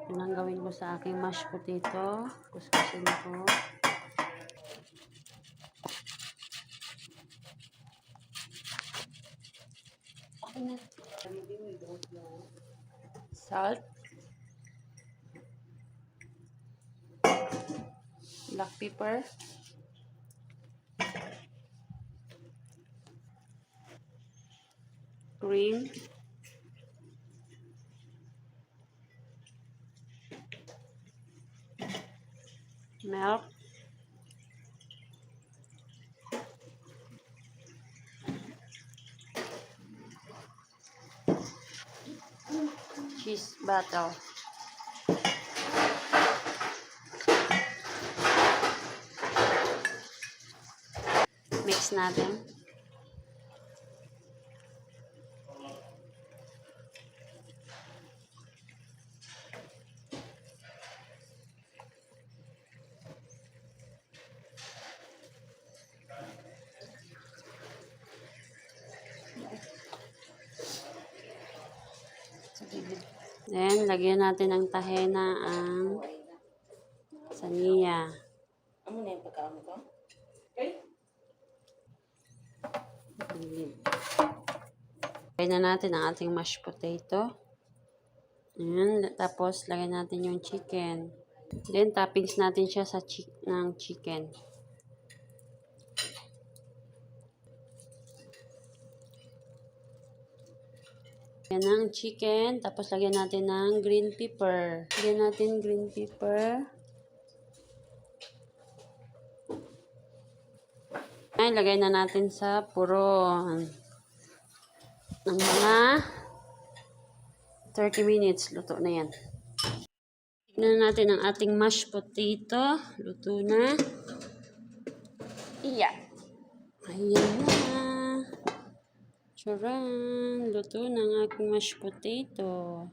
Yan ang gawin ko sa aking mashed potato. Kuskusin ko. Salt. Black pepper. Cream. Milk. Cheese butter. Mix natin. Then, lagyan natin ng tahena ang saniya. Amo na yung pagkaamo ko? Lagyan na natin ang ating mashed potato. Ayan. Tapos, lagyan natin yung chicken. Then, toppings natin siya sa ng chicken. Yan ang chicken. Tapos, lagyan natin ng green pepper. Lagyan natin green pepper. Ay, lagay na natin sa puron. Ng mga 30 minutes. Luto na yan. Tignan natin ang ating mashed potato. Luto na. Iya. Ayan na. Charan! Luto na ang aking mashed potato.